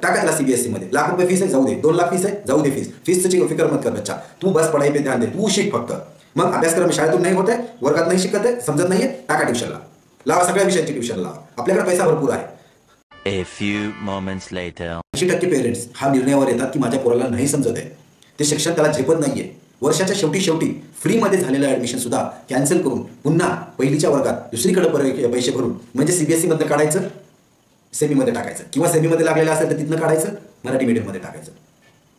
टाका त्याला सीबीएसई मध्ये. लाख रुपये फीस आहे, जाऊ दे. 2 लाख फीस आहे, जाऊ दे. फीसची फिकर मत कर बच्चा. तू बस पढाई पे ध्यान दे, तू शिक फक्त. मग अभ्यासक्रम शाळेतून नाही होत आहे, वर्गात नाही शिकत आहे, समजत नाहीये, टाका ट्युशनला. लावा सगळ्या विषयांची ट्युशन लावा. आपल्याकडे पैसा भरपूर आहे. A few moments later. 80% parents हा निर्णयावर येतात की माझ्या पोराला नाही समजत आहे, ते शिक्षण त्याला झेपत नाहीये. वर्षाच्या शेवटी फ्रीमध्ये झालेलं ॲडमिशन सुद्धा कॅन्सल करून पुन्हा पहिलीच्या वर्गात दुसरीकडे पैसे भरून, म्हणजे सीबीएसई मध्ये काढायचं, सेमीमध्ये टाकायचं, किंवा सेमीमध्ये लागलेलं असेल तर तिथनं काढायचं, मराठी मीडियममध्ये टाकायचं.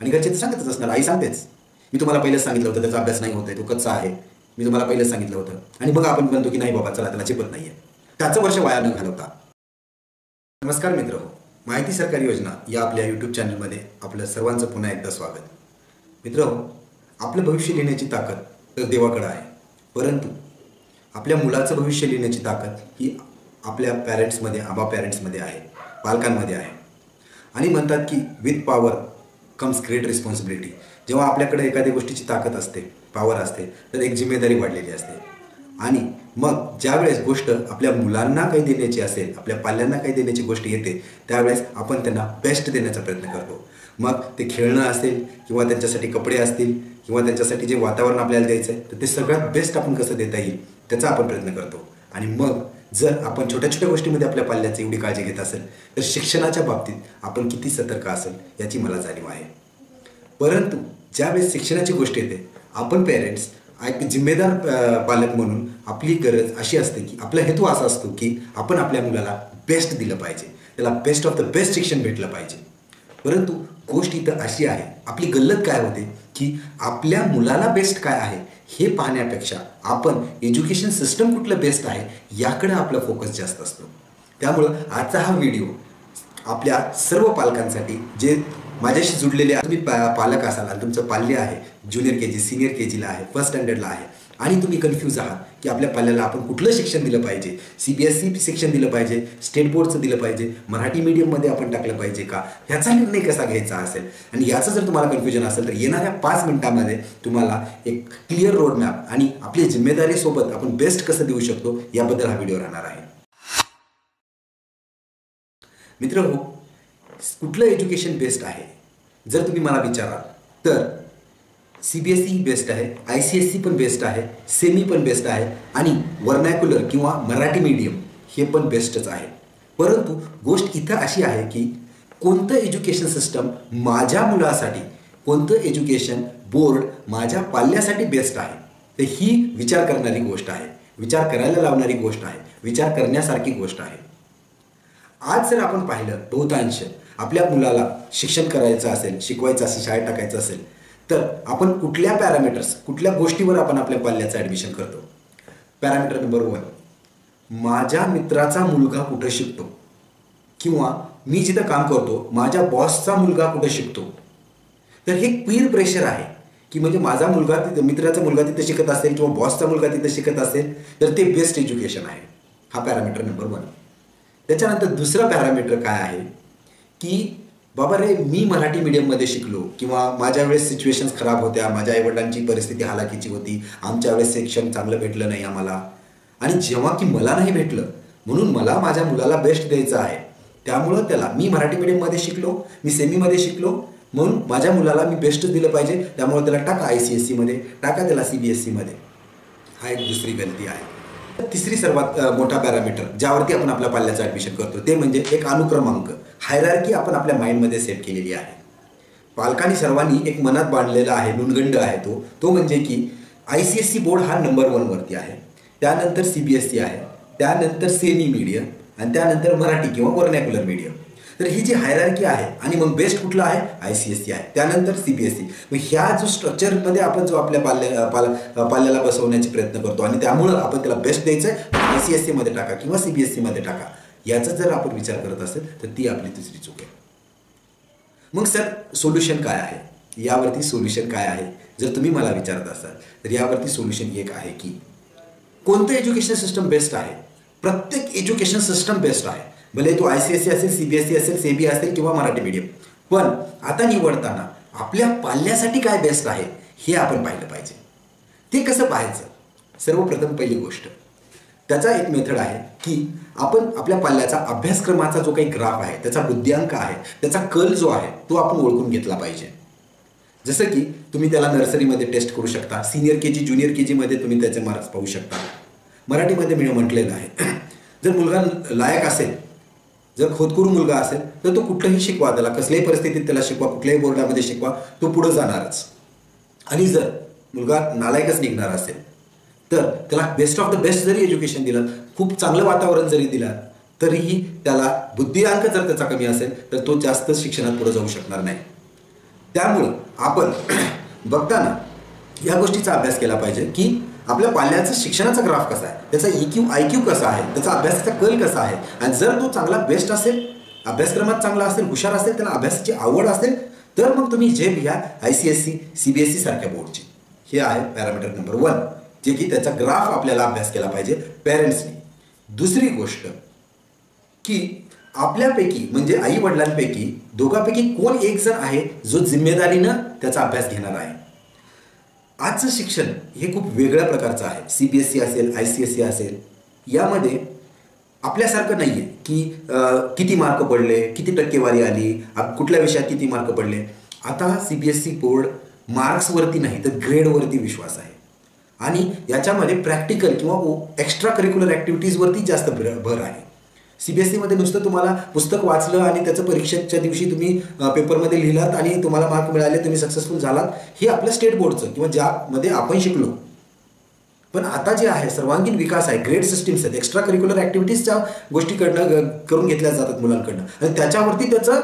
आणि घरचे तर सांगतच असणार, आई सांगतेच. मी तुम्हाला पहिलेच सांगितलं होतं त्याचा अभ्यास नाही होत आहे, तो कच्चा आहे, मी तुम्हाला पहिलेच सांगितलं होतं. आणि मग आपण म्हणतो की नाही बाबा चला त्याला झेपत नाहीये. त्याचं वर्ष वाया न घालवता. नमस्कार मित्र, माहिती सरकारी योजना या आपल्या यूट्यूब चॅनलमध्ये आपलं सर्वांचं पुन्हा एकदा स्वागत. मित्र, आपलं भविष्य लिहिण्याची ताकद तर देवाकडे आहे, परंतु आपल्या मुलाचं भविष्य लिहिण्याची ताकद ही आपल्या पॅरेंट्समध्ये आहे, पालकांमध्ये आहे. आणि म्हणतात की with power comes great responsibility. जेव्हा आपल्याकडे एखाद्या गोष्टीची ताकद असते, पॉवर असते, तर एक जिम्मेदारी वाढलेली असते. आणि मग ज्यावेळेस गोष्ट आपल्या मुलांना काही देण्याची असेल, आपल्या पाल्यांना काही देण्याची गोष्ट येते, त्यावेळेस आपण त्यांना बेस्ट देण्याचा प्रयत्न करतो. मग ते खेळणं असेल, किंवा त्यांच्यासाठी कपडे असतील, किंवा त्यांच्यासाठी जे वातावरण आपल्याला द्यायचं आहे, तर ते सगळ्यात बेस्ट आपण कसं देता येईल त्याचा आपण प्रयत्न करतो. आणि मग जर आपण छोट्या छोट्या गोष्टीमध्ये आपल्या पाल्याची एवढी काळजी घेत असेल, तर शिक्षणाच्या बाबतीत आपण किती सतर्क असेल याची मला जाणीव आहे. परंतु ज्यावेळेस शिक्षणाची गोष्ट येते, आपण पेरेंट्स एक जिम्मेदार पालक म्हणून आपली गरज अशी असते की आपला हेतू असा असतो की आपण आपल्या मुलाला बेस्ट दिलं पाहिजे, त्याला बेस्ट ऑफ द बेस्ट शिक्षण भेटलं पाहिजे. परंतु गोष्ट इथं अशी आहे, आपली गल्लत काय होते की आपल्या मुलाला बेस्ट काय आहे हे पाहण्यापेक्षा आपण एज्युकेशन सिस्टम कुठलं बेस्ट आहे याकडे आपला फोकस जास्त असतो. त्यामुळं आजचा हा व्हिडिओ आपल्या सर्व पालकांसाठी, जे माझ्याशी जुडलेले तुम्ही पालक असाल आणि तुमचं पाल्य आहे ज्युनियर के जी, सिनियर के जीला आहे, फर्स्ट स्टँडर्डला आहे, आणि तुम्ही कन्फ्यूज आहात की आपल्या पाल्याला आपण कुठलं शिक्षण दिलं पाहिजे, सीबीएसई शिक्षण दिलं पाहिजे, स्टेट बोर्डचं दिलं पाहिजे, मराठी मीडियममध्ये आपण टाकलं पाहिजे का, ह्याचा निर्णय कसा घ्यायचा असेल, आणि याचं जर तुम्हाला कन्फ्युजन असेल तर येणाऱ्या 5 मिनिटांमध्ये तुम्हाला एक क्लिअर रोडमॅप आणि आपली जिम्मेदारीसोबत आपण बेस्ट कसं देऊ शकतो याबद्दल हा व्हिडिओ राहणार आहे. मित्र, कुठलं एज्युकेशन बेस्ट आहे जर तुम्ही मला विचाराल तर सीबीएसई बेस्ट आहे, ICSE पण बेस्ट आहे, सेमी पण बेस्ट आहे, आणि वर्नॅक्युलर किंवा मराठी मीडियम हे पण बेस्टच आहे. परंतु गोष्ट इथं अशी आहे की कोणतं एज्युकेशन सिस्टम माझ्या मुलासाठी, कोणतं एज्युकेशन बोर्ड माझ्या पाल्यासाठी बेस्ट आहे, तर ही विचार करणारी गोष्ट आहे, विचार करायला लावणारी गोष्ट आहे, विचार करण्यासारखी गोष्ट आहे. आज जर आपण पाहिलं, बहुतांश आपल्या मुलाला शिक्षण करायचं असेल, शिकवायचं असेल, शाळेत टाकायचं असेल, तर आपण कुठल्या पॅरामीटर्स, कुठल्या गोष्टीवर आपण आपल्या पाल्याचं ॲडमिशन करतो. पॅरामीटर नंबर 1, माझ्या मित्राचा मुलगा कुठं शिकतो, किंवा मी जिथं काम करतो माझ्या बॉसचा मुलगा कुठं शिकतो. तर हे पीर प्रेशर आहे की म्हणजे माझा मुलगा तिथं, मित्राचा मुलगा तिथं शिकत असेल किंवा बॉसचा मुलगा तिथं शिकत असेल तर ते बेस्ट एज्युकेशन आहे. हा पॅरामीटर नंबर 1. त्याच्यानंतर दुसरा पॅरामीटर काय आहे की बाबा रे, मी मराठी मीडियममध्ये शिकलो, किंवा माझ्या वेळेस सिच्युएशन्स खराब होत्या, माझ्या आईवडिलांची परिस्थिती हालाकीची होती, आमच्या वेळेस शिक्षण चांगलं भेटलं नाही आम्हाला, आणि जेव्हा की मला नाही भेटलं म्हणून मला माझ्या मुलाला बेस्ट द्यायचं आहे, त्यामुळं त्याला, मी मराठी मीडियममध्ये शिकलो, मी सेमीमध्ये शिकलो, म्हणून माझ्या मुलाला मी बेस्टच दिलं पाहिजे, त्यामुळे त्याला टाका ICSE मध्ये, टाका त्याला CBSE मध्ये. हा एक दुसरी गलती आहे. तिसरी सर्वात मोठा पॅरामीटर ज्यावरती आपण आपल्या पाल्याचं ॲडमिशन करतो ते म्हणजे एक अनुक्रमांक, हायरार्की आपण आपल्या माइंडमध्ये सेट केलेली आहे. पालकांनी सर्वांनी एक मनात बांधलेला आहे, नुनगंड आहे तो म्हणजे की ICSE बोर्ड हा नंबर 1 वरती आहे, त्यानंतर CBSE आहे, त्यानंतर सेमी मीडियम, आणि त्यानंतर मराठी किंवा वर्नॅक्युलर मीडियम. तर ही जी हायरार्की आहे, आणि मग बेस्ट कुठला आहे, ICSE आहे, त्यानंतर CBSE. मग ह्या जो स्ट्रक्चरमध्ये आपण जो आपल्या पाल्याला बसवण्याचे प्रयत्न करतो, आणि त्यामुळं आपण त्याला बेस्ट द्यायचं आहे, ICSE मध्ये टाका किंवा CBSE मध्ये टाका, याचा जर आपण विचार करत असेल तर ती आपली तिसरी चूक आहे. मग सर सोल्युशन काय आहे, यावरती सोल्युशन काय आहे जर तुम्ही मला विचारत असाल तर यावरती सोल्युशन एक आहे की कोणतं एज्युकेशन सिस्टम बेस्ट आहे. प्रत्येक एज्युकेशन सिस्टम बेस्ट आहे, भले तो ICSE असेल, CBSE असेल, सेबी असेल किंवा मराठी मीडियम. पण आता निवडताना आपल्या पाल्यासाठी काय बेस्ट आहे हे आपण पाहिलं पाहिजे. ते कसं पाहायचं? सर्वप्रथम पहिली गोष्ट, त्याचा एक मेथड आहे की आपण आपल्या पाल्याचा अभ्यासक्रमाचा जो काही ग्राफ आहे, त्याचा बुद्ध्यांक आहे, त्याचा कल जो आहे तो आपण ओळखून घेतला पाहिजे. जसं की तुम्ही त्याला नर्सरीमध्ये टेस्ट करू शकता, senior K G junior K जीमध्ये तुम्ही त्याचे मार्क्स पाहू शकता. मराठीमध्ये मी म्हटलेलं आहे, जर मुलगा लायक असेल, जर खोदकुरू मुलगा असेल तर तो कुठलंही शिकवा, त्याला कसल्याही परिस्थितीत त्याला शिकवा, कुठल्याही बोर्डामध्ये शिकवा, तो पुढं जाणारच. आणि जर मुलगा नालायकच निघणार असेल तर त्याला बेस्ट ऑफ द बेस्ट जरी एज्युकेशन दिलं, खूप चांगलं वातावरण जरी दिलं, तरीही त्याला बुद्धिअंक जर त्याचा कमी असेल तर तो जास्त शिक्षणात पुढे जाऊ शकणार नाही. त्यामुळं आपण बघताना या गोष्टीचा अभ्यास केला पाहिजे की आपल्या पाल्याचं शिक्षणाचा ग्राफ कसा आहे, त्याचा EQ IQ कसा आहे, त्याचा अभ्यासाचा कल कसा आहे. आणि जर तो चांगला बेस्ट असेल, अभ्यासक्रमात चांगला असेल, हुशार असेल, त्याला अभ्यासाची आवड असेल, तर मग तुम्ही झेप घ्या ICSE CBSE सारख्या बोर्डची. हे आहे पॅरामीटर नंबर 1, जे की त्याचा ग्राफ आपल्याला अभ्यास केला पाहिजे पॅरेंट्सनी. दुसरी गोष्ट की आपल्यापैकी म्हणजे आई वडिलांपैकी दोघांपैकी कोण एक जण आहे जो जिम्मेदारीनं त्याचा अभ्यास घेणार आहे. आजचं शिक्षण हे खूप वेगळ्या प्रकारचं आहे. CBSE असेल, ICSE असेल, यामध्ये आपल्यासारखं नाही आहे की किती मार्क पडले, किती टक्केवारी आली, कुठल्या विषयात किती मार्क पडले. आता CBSE बोर्ड मार्क्सवरती नाही तर ग्रेडवरती विश्वास आहे. आणि याच्यामध्ये प्रॅक्टिकल किंवा एक्स्ट्रा करिक्युलर ॲक्टिव्हिटीजवरती जास्त भर आहे. CBSE मध्ये नुसतं तुम्हाला पुस्तक वाचलं आणि त्याचं परीक्षेच्या दिवशी तुम्ही पेपरमध्ये लिहिलात आणि तुम्हाला मार्क मिळाले, तुम्ही सक्सेसफुल झालात, हे आपलं स्टेट बोर्डचं किंवा ज्यामध्ये आपण शिकलो. पण आता जे आहे सर्वांगीण विकास आहे, ग्रेड सिस्टीम्स आहेत, एक्स्ट्रा करिक्युलर ॲक्टिव्हिटीजच्या गोष्टी करून घेतल्या जातात मुलांकडनं आणि त्याच्यावरती त्याचं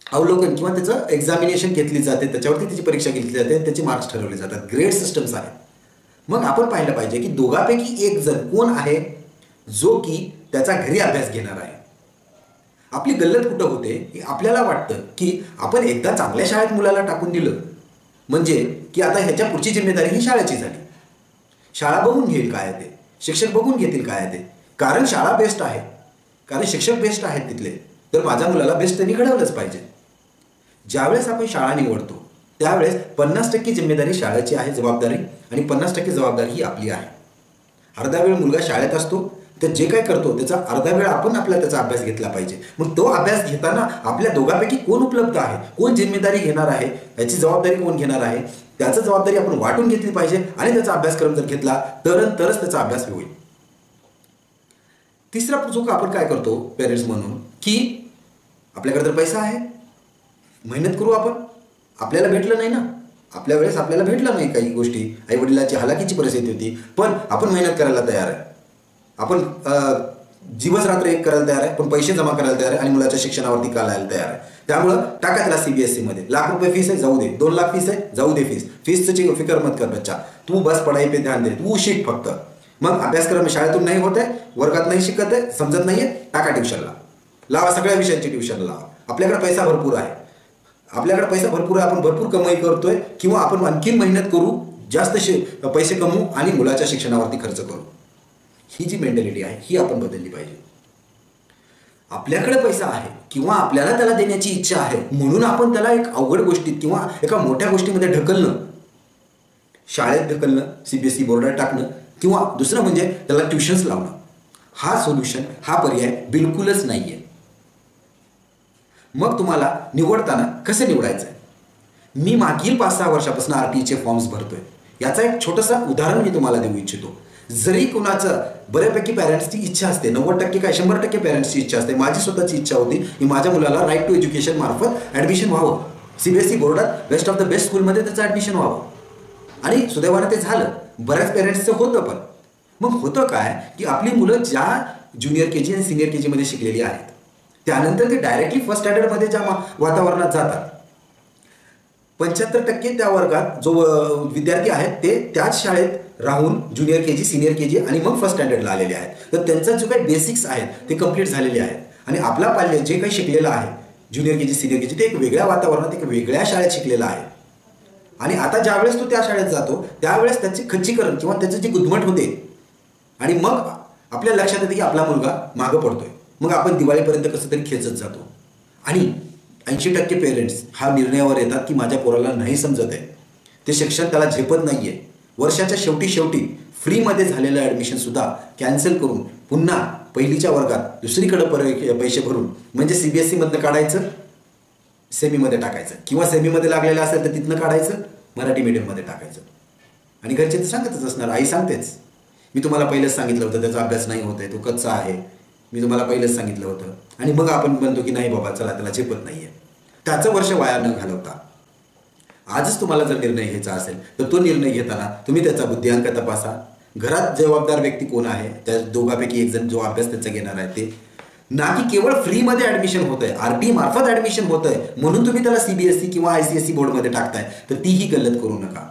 अवलोकन किंवा त्याचं एक्झामिनेशन घेतली जाते, त्याच्यावरती त्याची परीक्षा घेतली जाते, त्याचे मार्क्स ठरवले जातात. ग्रेड सिस्टम्स आहेत. मग आपण पाहिलं पाहिजे की दोघांपैकी एक जण कोण आहे जो की त्याचा घरी अभ्यास घेणार आहे. आपली गल्लत कुठं होते की आपल्याला वाटतं की आपण एकदा चांगल्या शाळेत मुलाला टाकून दिलं म्हणजे की आता ह्याच्या पुढची जिम्मेदारी ही शाळेची झाली. शाळा बघून घेईल काय ते, शिक्षक बघून घेतील काय ते, कारण शाळा बेस्ट आहे, कारण शिक्षक बेस्ट आहेत तिथले, तर माझ्या मुलाला बेस्ट त्यांनी घडवलंच पाहिजे. ज्यावेळेस आपण शाळा निवडतो त्यावेळेस 50% जिम्मेदारी शाळेची आहे, जबाबदारी, आणि 50% जबाबदारी ही आपली आहे. अर्धा वेळ मुलगा शाळेत असतो, तर जे काय करतो त्याचा अर्धा वेळ आपण त्याचा अभ्यास घेतला पाहिजे. मग तो अभ्यास घेताना आपल्या दोघांपैकी कोण उपलब्ध आहे, कोण जिम्मेदारी घेणार आहे, याची जबाबदारी कोण घेणार आहे, त्याची जबाबदारी आपण वाटून घेतली पाहिजे आणि त्याचा अभ्यासक्रम जर घेतला तरच त्याचा अभ्यास होईल. तिसरा चूक आपण काय करतो पेरेंट्स म्हणून की आपल्याकडे तर पैसा आहे, मेहनत करू आपण, आपल्याला भेटलं नाही ना, आपल्या वेळेस आपल्याला भेटलं नाही काही गोष्टी, आई वडिलांची हलाखीची परिस्थिती होती, पण आपण मेहनत करायला तयार आहे, आपण दिवस रात्र एक करायला तयार आहे, पण पैसे जमा करायला तयार आहे आणि मुलाच्या शिक्षणावरती घालायला तयार आहे. त्यामुळं टाका त्याला CBSE मध्ये. ₹1,00,000 फीस आहे, जाऊ दे. 2,00,000 फीस आहे, जाऊ दे. फीसची फिकर मत कर बच्चा, तू बस पढाई पे ध्यान दे, तू शिक फक्त. मग अभ्यासक्रम शाळेतून नाही होत आहे, वर्गात नाही शिकत आहे, समजत नाहीये, टाका ट्युशनला लावा, सगळ्या विषयांची ट्युशन लावा. आपल्याकडे पैसा भरपूर आहे, आपण भरपूर कमाई करतोय, किंवा आपण आणखी मेहनत करू, जास्त पैसे कमवू आणि मुलाच्या शिक्षणावरती खर्च करू. ही जी मेंटॅलिटी आहे ही आपण बदलली पाहिजे. आपल्याकडे पैसा आहे किंवा आपल्याला त्याला देण्याची इच्छा आहे म्हणून आपण त्याला एक अवघड गोष्टीत किंवा एका मोठ्या गोष्टीमध्ये ढकलणं, शाळेत ढकलणं, CBSE बोर्डात टाकणं, किंवा दुसरं म्हणजे त्याला ट्युशन्स लावणं, हा सोल्युशन, हा पर्याय बिलकुलच नाहीये. मग तुम्हाला निवडताना कसं निवडायचं आहे? मी मागील 5-6 वर्षापासून RTEचे फॉर्म्स भरतोय. याचा एक छोटंसं उदाहरण मी तुम्हाला देऊ इच्छितो. जरी कुणाचं बऱ्यापैकी पॅरेंट्सची इच्छा असते, 90% काय 100% पॅरेंट्सची इच्छा असते, माझी स्वतःची इच्छा होती की माझ्या मुलाला राईट टू एज्युकेशन मार्फत ॲडमिशन व्हावं, CBSE बोर्डात बेस्ट ऑफ द बेस्ट स्कूलमध्ये त्याचं ॲडमिशन व्हावं, आणि सुदैवानं ते झालं. बऱ्याच पेरेंट्सचं होतं, पण मग होतं काय की आपली मुलं ज्या ज्युनियर KG आणि सिनियर KG मध्ये शिकलेली आहेत, त्यानंतर ते डायरेक्टली फर्स्ट स्टँडर्डमध्ये ज्या वातावरणात जातात, 75% त्या वर्गात जो विद्यार्थी आहेत ते त्याच शाळेत राहून ज्युनियर KG, सिनियर KG आणि मग फर्स्ट स्टँडर्डला आलेले आहेत. तर त्यांचं जो काही बेसिक्स आहेत ते कंप्लीट झालेले आहेत, आणि आपला पाल्य जे काही शिकलेलं आहे ज्युनियर KG, सिनियर KG, ते एक वेगळ्या वातावरणात, एक वेगळ्या शाळेत शिकलेलं आहे. आणि आता ज्यावेळेस तो त्या शाळेत जातो त्यावेळेस त्याचे खच्चीकरण किंवा त्याचं जी गुदमट होते, आणि मग आपल्या लक्षात येते की आपला मुलगा मागं पडतोय. मग आपण दिवाळीपर्यंत कसं तरी खेचत जातो, आणि 80% पेरेंट्स हा निर्णयावर येतात की माझ्या पोराला नाही समजत आहे, ते शिक्षण त्याला झेपत नाहीये, वर्षाच्या शेवटी फ्रीमध्ये झालेलं ॲडमिशनसुद्धा कॅन्सल करून पुन्हा पहिलीच्या वर्गात दुसरीकडे पैसे भरून म्हणजे CBSEमधनं काढायचं, सेमीमध्ये टाकायचं, किंवा सेमीमध्ये लागलेलं असेल तर तिथनं काढायचं, मराठी मीडियममध्ये टाकायचं. आणि घरचे तर सांगतच असणार, आई सांगतेच, मी तुम्हाला पहिलंच सांगितलं होतं त्याचा अभ्यास नाही होत आहे, तो कच्चा आहे, मी तुम्हाला पहिलंच सांगितलं होतं. आणि मग आपण म्हणतो की नाही बाबा चला त्याला झेपत नाही आहे. त्याचं वर्ष वाया न घालवता आजच तुम्हाला जर निर्णय घ्यायचा असेल तर तो निर्णय घेताना तुम्ही त्याचा बुद्धिअंक तपासा. घरात जबाबदार व्यक्ती कोण आहे, त्या दोघांपैकी एक जण जो अभ्यास त्याचा घेणार आहे ते, ना की केवळ फ्रीमध्ये ॲडमिशन होत आहे, RT मार्फत ॲडमिशन होत आहे म्हणून तुम्ही त्याला CBSE किंवा ICSE बोर्डमध्ये टाकताय, तर तीही गल्लत करू नका.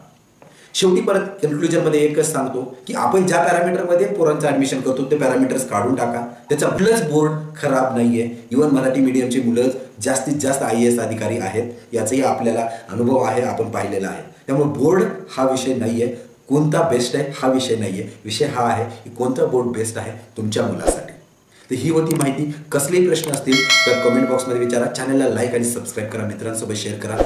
शेवटी परत कन्क्लुजनमध्ये एकच सांगतो की आपण ज्या पॅरामीटरमध्ये पोरांचं ॲडमिशन करतो ते पॅरामीटर्स काढून टाका. त्याचा प्लस बोर्ड खराब नाही आहे. इव्हन मराठी मीडियमची मुलं जास्तीत जास्त IAS अधिकारी आहेत, याचाही आपल्याला अनुभव आहे, आपण पाहिलेला आहे. त्यामुळे बोर्ड हा विषय नाही आहे, कोणता बेस्ट आहे हा विषय नाही आहे. विषय हा आहे की कोणता बोर्ड बेस्ट आहे तुमच्या मुलासाठी. तर ही होती माहिती. कसलेही प्रश्न असतील तर कमेंट बॉक्समध्ये विचारा. चॅनलला लाईक आणि सबस्क्राईब करा, मित्रांसोबत शेअर करा.